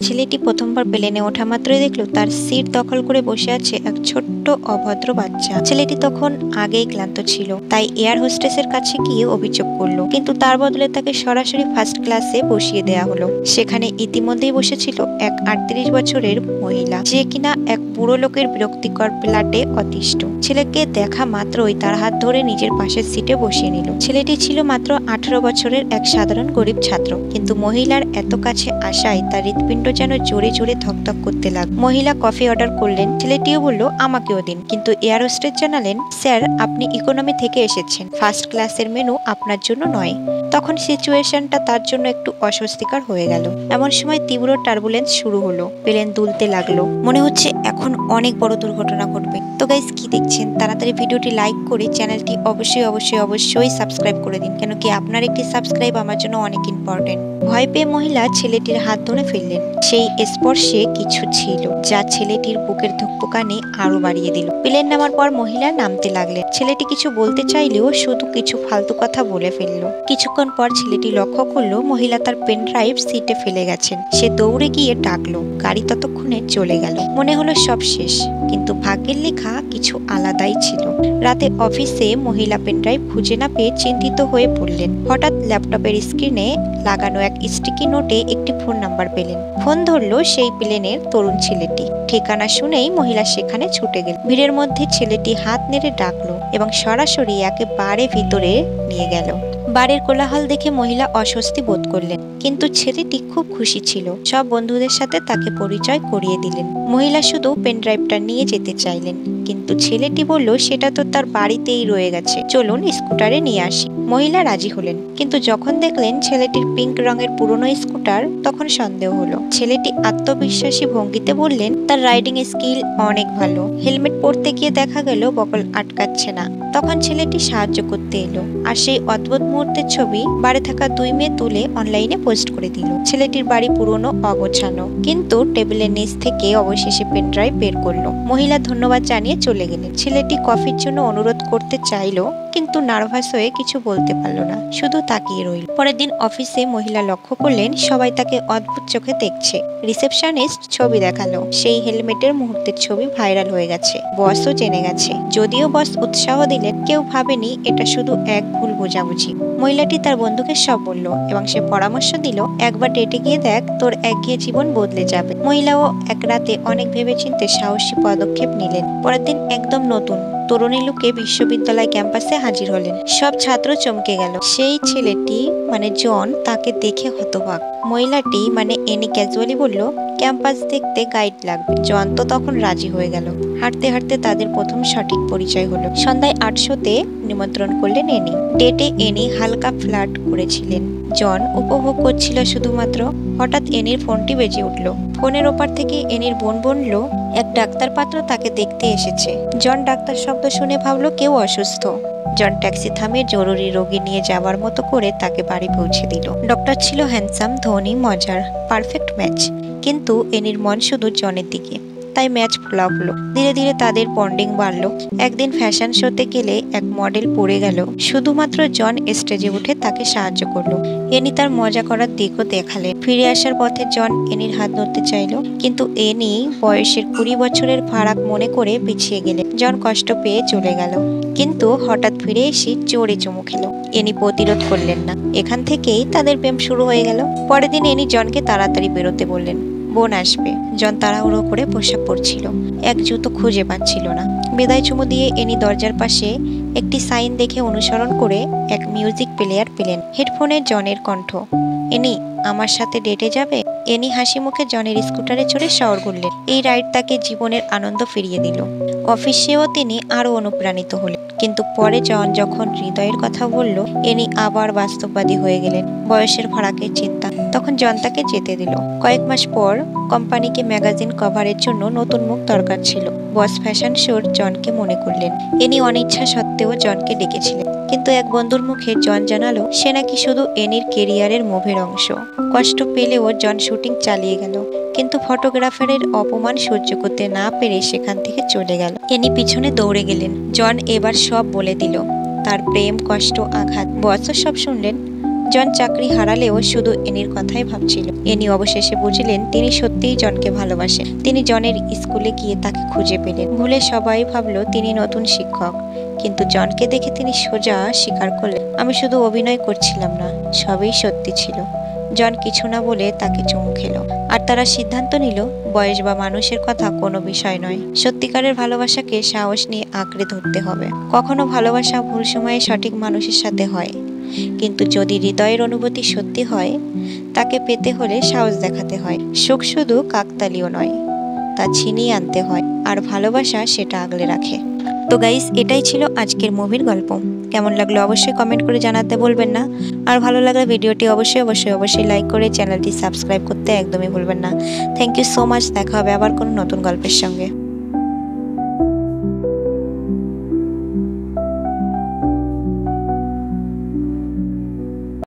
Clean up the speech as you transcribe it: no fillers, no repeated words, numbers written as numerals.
ছেলেটি প্রথমবার প্লেনে ওঠা মাত্রই দেখলো তার সিট দখল করে বসে আছে এক ছোট্ট অভদ্র বাচ্চা। ছেলেটি তখন আগেই ক্লান্ত ছিল, তাই এয়ার হোস্টেসের কাছে গিয়ে অভিযোগ করলো, কিন্তু তার বদলে তাকে সরাসরি ফার্স্ট ক্লাসে বসিয়ে দেয়া হলো। সেখানে ইতিমধ্যেই বসেছিল এক 38 বছরের মহিলা, যে কিনা এক বুড়ো লোকের বিরক্তিকর প্লাটে অতিষ্ঠ। ছেলেকে দেখা মাত্রই তার হাত ধরে নিজের পাশের সিটে বসিয়ে নিল। ছেলেটি ছিল মাত্র 18 বছরের এক সাধারণ গরিব ছাত্র, কিন্তু মহিলার এত কাছে আসায় তার হৃৎপিণ্ড যেন জোরে জোরে ধকধক করতে লাগলো। মহিলা কফি অর্ডার করলেন, ছেলেটিও বলল আমাকেও দিন, কিন্তু এয়ার হোস্টেস জানালেন, স্যার আপনি ইকোনমি থেকে এসেছেন, ফার্স্ট ক্লাসের মেনু আপনার জন্য নয়। তখন সিচুয়েশনটা তার জন্য একটু অস্বস্তিকর হয়ে গেল। এমন সময় তীব্র টার্বুলেন্স শুরু হলো, প্লেন দুলতে লাগলো, মনে হচ্ছে এখন অনেক বড় দুর্ঘটনা ঘটবে। তো গাইস, কি দেখছেন? তাড়াতাড়ি ভিডিওটি লাইক করে চ্যানেলটি অবশ্যই সাবস্ক্রাইব করে দিন, কেন কি আপনার একটি সাবস্ক্রাইব আমার জন্য অনেক ইম্পর্টেন্ট। ভয় পেয়ে মহিলা ছেলেটির হাত ধরে ফেললেন। সেই স্পর্শে কিছু ছিল যা ছেলেটির বুকের ধুকপুকানি আরো বাড়িয়ে দিল। প্লেন নামার পর মহিলা নামতে লাগলেন। ছেলেটি কিছু বলতে চাইলেও শুধু কিছু ফালতু কথা বলে ফেললো। কিছুক্ষণ পর ছেলেটি লক্ষ্য করলো মহিলা তার পেন ড্রাইভ সিটে ফেলে গেছেন। সে দৌড়ে গিয়ে ডাকলো, গাড়ি ততক্ষণে চলে গেল। মনে হলো সব শেষ, কিন্তু ভাগ্যের লেখা কিছু আলাদাই ছিল। রাতে অফিসে মহিলা পেন ড্রাইভ খুঁজে না পেয়ে চিন্তিত হয়ে পড়লেন। হঠাৎ ল্যাপটপের স্ক্রিনে লাগানো এক স্টিকি নোটে একটি ফোন নাম্বার পেলেন। ফোন ধরলো সেই প্লেনের তরুণ ছেলেটি। ঠিকানা শুনেই মহিলা সেখানে ছুটে গেল। ভিড়ের মধ্যে ছেলেটি হাত নেড়ে ডাকলো এবং সরাসরি একেবারে ভিতরে নিয়ে গেল। বাড়ির কোলাহল দেখে মহিলা অস্বস্তি বোধ করলেন, কিন্তু ছেলেটি খুব খুশি ছিল। সব বন্ধুদের সাথে তাকে পরিচয় করিয়ে দিলেন। মহিলা শুধু পেন ড্রাইভটা নিয়ে যেতে চাইলেন, কিন্তু ছেলেটি বলল সেটা তো তার বাড়িতেই রয়ে গেছে, চলুন স্কুটারে নিয়ে আসি। মহিলা রাজি হলেন, কিন্তু যখন দেখলেন ছেলেটির পিঙ্ক রঙের পুরনো স্কুটার, তখন সন্দেহ হলো। ছেলেটি আত্মবিশ্বাসী ভঙ্গিতে বললেন তার রাইডিং স্কিল অনেক ভালো। হেলমেট পরতে গিয়ে দেখা গেল বকল আটকাচ্ছে না। তখন ছেলেটি সাহায্য করতে এলো, আর সেই অদ্ভুত মুহূর্তের ছবি বাড়ি থাকা 2 মেয়ে তুলে অনলাইনে পোস্ট করে দিল। ছেলেটির বাড়ি পুরনো, অগোছানো, কিন্তু টেবিলের নিচ থেকে অবশেষে পেন ড্রাইভ বের করলো। মহিলা ধন্যবাদ জানিয়ে চলে গেলেন। ছেলেটি কফির জন্য অনুরোধ করতে চাইলো, কিন্তু নার্ভাস হয়ে কিছু বলতে পারলো না, শুধু তাকিয়ে রইল। পরের দিন অফিসে মহিলা লক্ষ্য করলেন সবাই তাকে অদ্ভুত চোখে দেখছে। রিসেপশনিস্ট ছবি দেখালো, সেই হেলমেটের মুহূর্তের ছবি ভাইরাল হয়ে গেছে। বসও জেনে গেছে। যদিও বস উৎসাহ দিলেন, কেউ ভাবেনি এটা শুধু এক ভুল বোঝাবুঝি। মহিলাটি তার বন্ধুকে সব বলল এবং সে পরামর্শ দিল, একবার ডেটে গিয়ে দেখ, তোর একঘেয়ে জীবন বদলে যাবে। মহিলাও এক রাতে অনেক ভেবেচিন্তে সাহসী পদক্ষেপ নিলেন। পরের দিন একদম নতুন তরুণী লুকে বিশ্ববিদ্যালয় ক্যাম্পাসে হাজির হলেন। সব ছাত্র চমকে গেল। সেই ছেলেটি মানে জন তাকে দেখে হতবাক। মহিলাটি মানে এনি ক্যাজুয়ালি বলল, ক্যাম্পাস দেখতে গাইড লাগবে। জন তো তখন রাজি হয়ে গেল। হাঁটতে হাঁটতে তাদের প্রথম সঠিক পরিচয় হলো। সন্ধ্যায় 800-তে নিমন্ত্রণ করলেন এনি। ডেটে এনি হালকা ফ্লার্ট করেছিলেন। জন উপভোগ করছিল শুধুমাত্র। হঠাৎ এনির ফোনটি বেজে উঠল। ফোনের ওপার থেকে এনির বোন বলল, এক ডাক্তার পাত্র তাকে দেখতে এসেছে। জন ডাক্তার শব্দ শুনে ভাবলো কেউ অসুস্থ। জন ট্যাক্সি থামিয়ে জরুরি রোগী নিয়ে যাওয়ার মতো করে তাকে বাড়ি পৌঁছে দিল। ডক্টর ছিল হ্যান্ডসাম, ধনী, মজার, পারফেক্ট ম্যাচ। কিন্তু এনির মন শুধু জনের দিকে, তাই ম্যাচ ফ্লপ হলো। ধীরে ধীরে তাদের বন্ডিং বাড়লো। একদিন ফ্যাশন শোতে গেলে এক মডেল পড়ে গেল। শুধুমাত্র জন স্টেজে উঠে তাকে সাহায্য করলো। এনি তার মজা করার দিকও দেখালেন। ফিরে আসার পথে জন এনির হাত ধরতে চাইলো, কিন্তু এনি বয়সের 20 বছরের ফারাক মনে করে পিছিয়ে গেলেন। জন কষ্ট পেয়ে চলে গেল, কিন্তু হঠাৎ ফিরে এসে জোরে চুমু খেলো। এনি প্রতিরোধ করলেন না। এখান থেকেই তাদের প্রেম শুরু হয়ে গেল। পরের দিন এনি জনকে তাড়াতাড়ি বেরোতে বললেন, বোন আসবে। জন তাড়াহুড়ো করে পোশাক পরছিল, এক জুতো খুঁজে পাচ্ছিল না। বিদায় চুমু দিয়ে এনি দরজার পাশে একটি সাইন দেখে অনুসরণ করে এক মিউজিক প্লেয়ার পেলেন। হেডফোনে জনের কণ্ঠ, এনি আমার সাথে ডেটে যাবে? এনি হাসি মুখে জনের স্কুটারে চড়ে শহর ঘুরলেন। এই রাইড তাকে জীবনের আনন্দ ফিরিয়ে দিল। অফিসেও তিনি আরো অনুপ্রাণিত হলেন। কিন্তু পরে জন যখন হৃদয়ের কথা বলল, এনি আবার বাস্তববাদী হয়ে গেলেন। বয়সের ফারাকের চিন্তা। তখন জন তাকে যেতে দিল। কয়েক মাস পর কোম্পানিকে ম্যাগাজিন কভারের জন্য নতুন মুখ দরকার ছিল। বস ফ্যাশন শোর জনকে মনে করলেন। এনি অনিচ্ছা সত্ত্বেও জনকে ডেকেছিলেন, কিন্তু এক বন্ধুর মুখে জন জানালো সে নাকি শুধু এনির কেরিয়ারের মুভের অংশ। কষ্ট পেলেও জন শুটিং চালিয়ে গেল, কিন্তু ফটোগ্রাফারের অপমান সহ্য করতে না পেরে সেখান থেকে চলে গেল। এনি পিছনে দৌড়ে গেলেন। জন এবার সব বলে দিল, তার প্রেম, কষ্ট, আঘাত। বসও সব শুনলেন। জন চাকরি হারালেও শুধু এনির কথাই ভাবছিল। এনি অবশেষে বুঝলেন তিনি সত্যিই জনকে ভালোবাসেন। তিনি জনের স্কুলে গিয়ে তাকে খুঁজে পেলেন। ভুলে সবাই ভাবলো তিনি নতুন শিক্ষক, কিন্তু জনকে দেখে তিনি সোজা স্বীকার করলেন, আমি শুধু অভিনয় করছিলাম না, সবই সত্যি ছিল। জন কিছু না বলে তাকে চুমু খেলো, আর তারা সিদ্ধান্ত নিল বয়স বা মানুষের কথা কোনো বিষয় নয়, সত্যিকারের ভালোবাসাকে সাহস নিয়ে আঁকড়ে ধরতে হবে। কখনো ভালোবাসা ভুল সময়ে সঠিক মানুষের সাথে হয়, কিন্তু যদি হৃদয়ের অনুভূতি সত্যি হয়, তাকে পেতে হলে সাহস দেখাতে হয়। সুখ শুধু কাকতালীয় নয়, তা ছিনিয়ে আনতে হয়, আর ভালোবাসা সেটা আগলে রাখে। তো গাইস, এটাই ছিল আজকের মুভির গল্প। কেমন লাগলো অবশ্যই কমেন্ট করে জানাতে বলবেন না। আর ভালো লাগলে ভিডিওটি অবশ্যই লাইক করে চ্যানেলটি সাবস্ক্রাইব করতে একদমই ভুলবেন না। Thank you so much. দেখা হবে আবার কোনো নতুন গল্পের সঙ্গে।